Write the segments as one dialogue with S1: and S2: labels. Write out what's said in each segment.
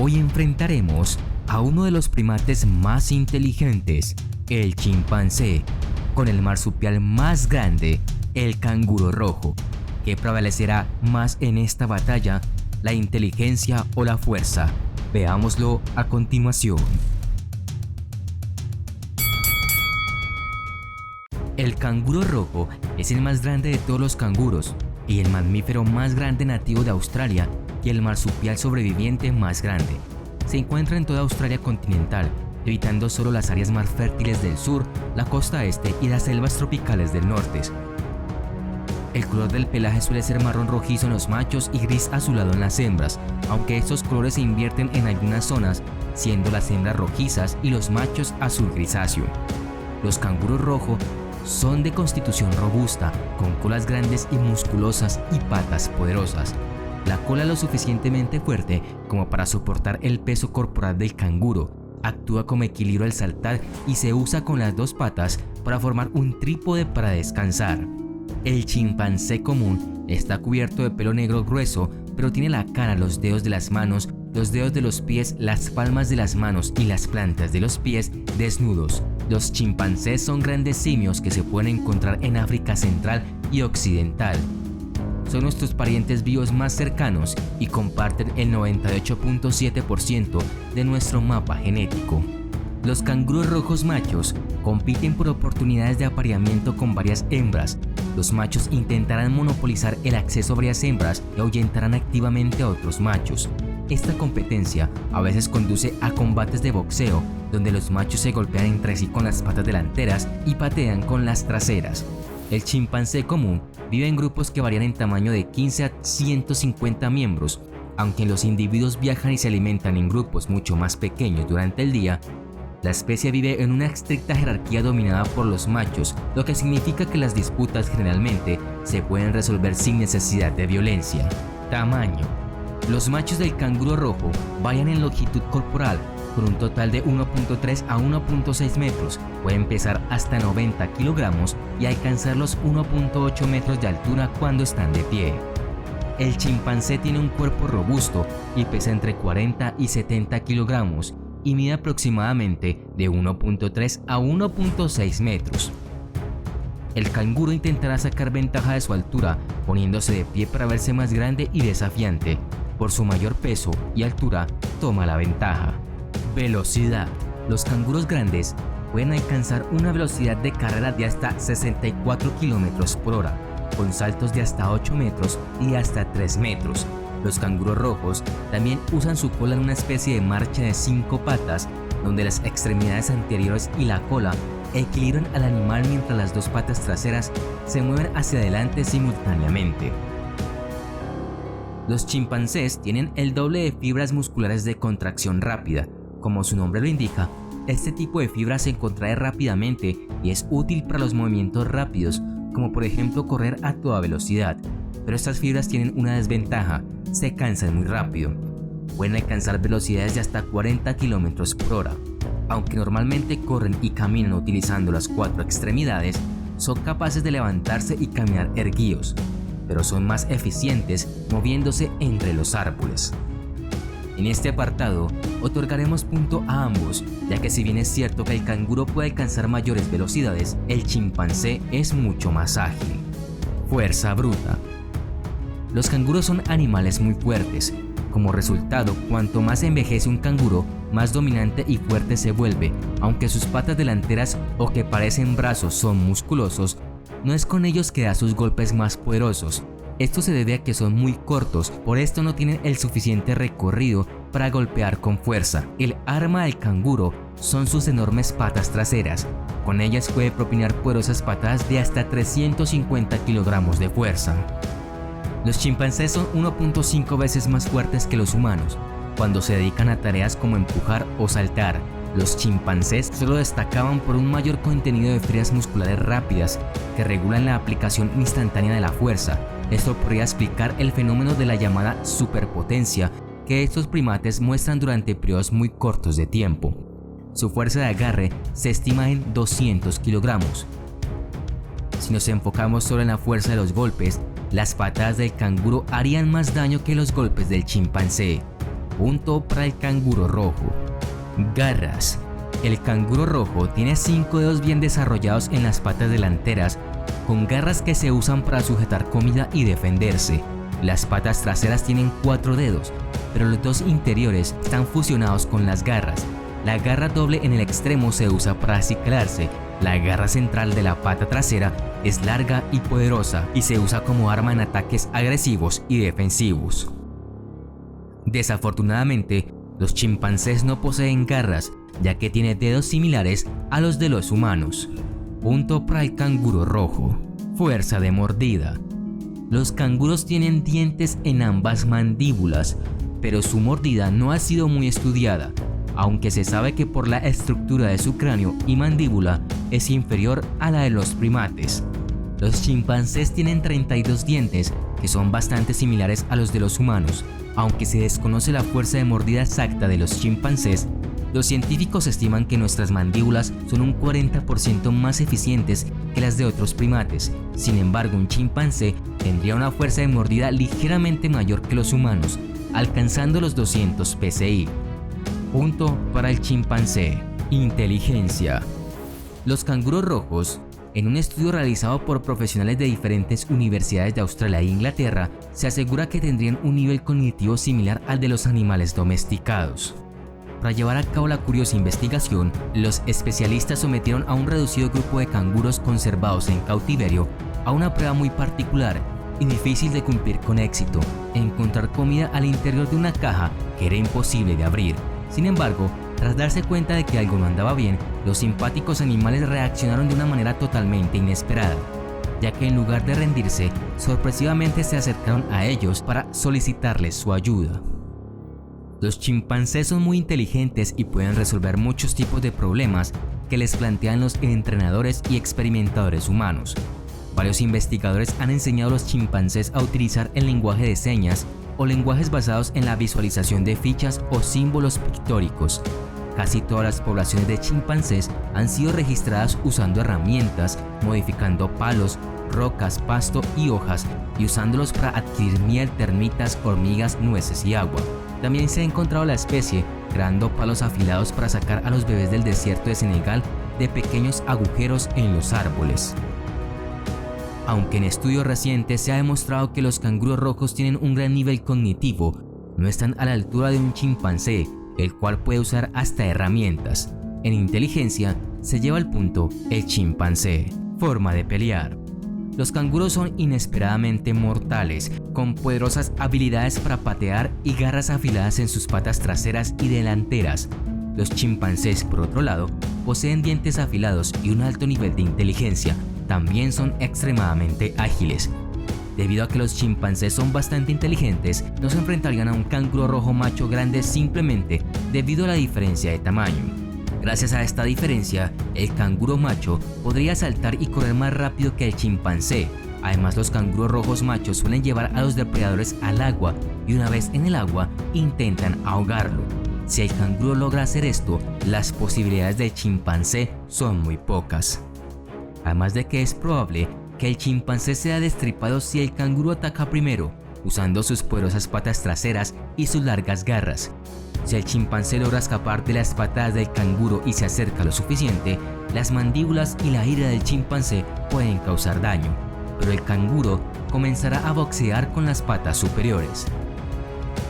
S1: Hoy enfrentaremos a uno de los primates más inteligentes, el chimpancé, con el marsupial más grande, el canguro rojo. ¿Qué prevalecerá más en esta batalla, la inteligencia o la fuerza? Veámoslo a continuación. El canguro rojo es el más grande de todos los canguros y el mamífero más grande nativo de Australia y el marsupial sobreviviente más grande. Se encuentra en toda Australia continental, evitando solo las áreas más fértiles del sur, la costa este y las selvas tropicales del norte. El color del pelaje suele ser marrón rojizo en los machos y gris azulado en las hembras, aunque estos colores se invierten en algunas zonas, siendo las hembras rojizas y los machos azul grisáceo. Los canguros rojos son de constitución robusta, con colas grandes y musculosas y patas poderosas. La cola lo suficientemente fuerte como para soportar el peso corporal del canguro. Actúa como equilibrio al saltar y se usa con las dos patas para formar un trípode para descansar. El chimpancé común está cubierto de pelo negro grueso, pero tiene la cara, los dedos de las manos, los dedos de los pies, las palmas de las manos y las plantas de los pies desnudos. Los chimpancés son grandes simios que se pueden encontrar en África Central y Occidental. Son nuestros parientes vivos más cercanos y comparten el 98.7% de nuestro mapa genético. Los canguros rojos machos compiten por oportunidades de apareamiento con varias hembras. Los machos intentarán monopolizar el acceso a varias hembras y ahuyentarán activamente a otros machos. Esta competencia a veces conduce a combates de boxeo, donde los machos se golpean entre sí con las patas delanteras y patean con las traseras. El chimpancé común vive en grupos que varían en tamaño de 15 a 150 miembros. Aunque los individuos viajan y se alimentan en grupos mucho más pequeños durante el día, la especie vive en una estricta jerarquía dominada por los machos, lo que significa que las disputas generalmente se pueden resolver sin necesidad de violencia. Tamaño. Los machos del canguro rojo varían en longitud corporal, con un total de 1.3 a 1.6 metros, pueden pesar hasta 90 kilogramos y alcanzar los 1.8 metros de altura cuando están de pie. El chimpancé tiene un cuerpo robusto y pesa entre 40 y 70 kilogramos y mide aproximadamente de 1.3 a 1.6 metros. El canguro intentará sacar ventaja de su altura, poniéndose de pie para verse más grande y desafiante. Por su mayor peso y altura, toma la ventaja. Velocidad. Los canguros grandes pueden alcanzar una velocidad de carrera de hasta 64 km por hora, con saltos de hasta 8 metros y hasta 3 metros. Los canguros rojos también usan su cola en una especie de marcha de 5 patas, donde las extremidades anteriores y la cola equilibran al animal mientras las dos patas traseras se mueven hacia adelante simultáneamente. Los chimpancés tienen el doble de fibras musculares de contracción rápida. Como su nombre lo indica, este tipo de fibra se contrae rápidamente y es útil para los movimientos rápidos, como por ejemplo correr a toda velocidad. Pero estas fibras tienen una desventaja: se cansan muy rápido. Pueden alcanzar velocidades de hasta 40 km por hora. Aunque normalmente corren y caminan utilizando las 4 extremidades, son capaces de levantarse y caminar erguidos, pero son más eficientes moviéndose entre los árboles. En este apartado, otorgaremos punto a ambos, ya que si bien es cierto que el canguro puede alcanzar mayores velocidades, el chimpancé es mucho más ágil. Fuerza bruta. Los canguros son animales muy fuertes. Como resultado, cuanto más envejece un canguro, más dominante y fuerte se vuelve. Aunque sus patas delanteras o que parecen brazos son musculosos, no es con ellos que da sus golpes más poderosos. Esto se debe a que son muy cortos, por esto no tienen el suficiente recorrido para golpear con fuerza. El arma del canguro son sus enormes patas traseras. Con ellas puede propinar poderosas patadas de hasta 350 kilogramos de fuerza. Los chimpancés son 1.5 veces más fuertes que los humanos cuando se dedican a tareas como empujar o saltar. Los chimpancés solo destacaban por un mayor contenido de fibras musculares rápidas que regulan la aplicación instantánea de la fuerza. Esto podría explicar el fenómeno de la llamada superpotencia que estos primates muestran durante periodos muy cortos de tiempo. Su fuerza de agarre se estima en 200 kilogramos. Si nos enfocamos solo en la fuerza de los golpes, las patadas del canguro harían más daño que los golpes del chimpancé. Punto para el canguro rojo. Garras. El canguro rojo tiene 5 dedos bien desarrollados en las patas delanteras, con garras que se usan para sujetar comida y defenderse. Las patas traseras tienen 4 dedos, pero los 2 interiores están fusionados con las garras. La garra doble en el extremo se usa para aciclarse. La garra central de la pata trasera es larga y poderosa y se usa como arma en ataques agresivos y defensivos. Desafortunadamente, los chimpancés no poseen garras, ya que tienen dedos similares a los de los humanos. Punto para el canguro rojo. Fuerza de mordida. Los canguros tienen dientes en ambas mandíbulas, pero su mordida no ha sido muy estudiada, aunque se sabe que por la estructura de su cráneo y mandíbula es inferior a la de los primates. Los chimpancés tienen 32 dientes, que son bastante similares a los de los humanos. Aunque se desconoce la fuerza de mordida exacta de los chimpancés, los científicos estiman que nuestras mandíbulas son un 40% más eficientes que las de otros primates. Sin embargo, un chimpancé tendría una fuerza de mordida ligeramente mayor que los humanos, alcanzando los 200 psi. Punto para el chimpancé. Inteligencia. Los canguros rojos, en un estudio realizado por profesionales de diferentes universidades de Australia e Inglaterra, se asegura que tendrían un nivel cognitivo similar al de los animales domesticados. Para llevar a cabo la curiosa investigación, los especialistas sometieron a un reducido grupo de canguros conservados en cautiverio a una prueba muy particular y difícil de cumplir con éxito: encontrar comida al interior de una caja que era imposible de abrir. Sin embargo, tras darse cuenta de que algo no andaba bien, los simpáticos animales reaccionaron de una manera totalmente inesperada, ya que en lugar de rendirse, sorpresivamente se acercaron a ellos para solicitarles su ayuda. Los chimpancés son muy inteligentes y pueden resolver muchos tipos de problemas que les plantean los entrenadores y experimentadores humanos. Varios investigadores han enseñado a los chimpancés a utilizar el lenguaje de señas o lenguajes basados en la visualización de fichas o símbolos pictóricos. Casi todas las poblaciones de chimpancés han sido registradas usando herramientas, modificando palos, rocas, pasto y hojas, y usándolos para adquirir miel, termitas, hormigas, nueces y agua. También se ha encontrado la especie creando palos afilados para sacar a los bebés del desierto de Senegal de pequeños agujeros en los árboles. Aunque en estudios recientes se ha demostrado que los canguros rojos tienen un gran nivel cognitivo, no están a la altura de un chimpancé, el cual puede usar hasta herramientas. En inteligencia se lleva al punto el chimpancé. Forma de pelear. Los canguros son inesperadamente mortales, con poderosas habilidades para patear y garras afiladas en sus patas traseras y delanteras. Los chimpancés, por otro lado, poseen dientes afilados y un alto nivel de inteligencia. También son extremadamente ágiles. Debido a que los chimpancés son bastante inteligentes, no se enfrentarían a un canguro rojo macho grande simplemente debido a la diferencia de tamaño. Gracias a esta diferencia, el canguro macho podría saltar y correr más rápido que el chimpancé. Además, los canguros rojos machos suelen llevar a los depredadores al agua y una vez en el agua intentan ahogarlo. Si el canguro logra hacer esto, las posibilidades del chimpancé son muy pocas. Además de que es probable que el chimpancé sea destripado si el canguro ataca primero, usando sus poderosas patas traseras y sus largas garras. Si el chimpancé logra escapar de las patadas del canguro y se acerca lo suficiente, las mandíbulas y la ira del chimpancé pueden causar daño, pero el canguro comenzará a boxear con las patas superiores.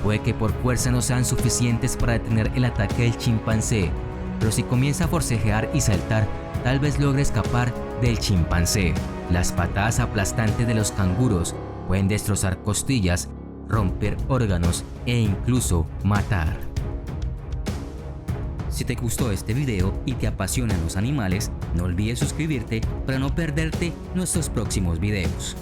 S1: Puede que por fuerza no sean suficientes para detener el ataque del chimpancé, pero si comienza a forcejear y saltar, tal vez logre escapar del chimpancé. Las patadas aplastantes de los canguros pueden destrozar costillas, romper órganos e incluso matar. Si te gustó este video y te apasionan los animales, no olvides suscribirte para no perderte nuestros próximos videos.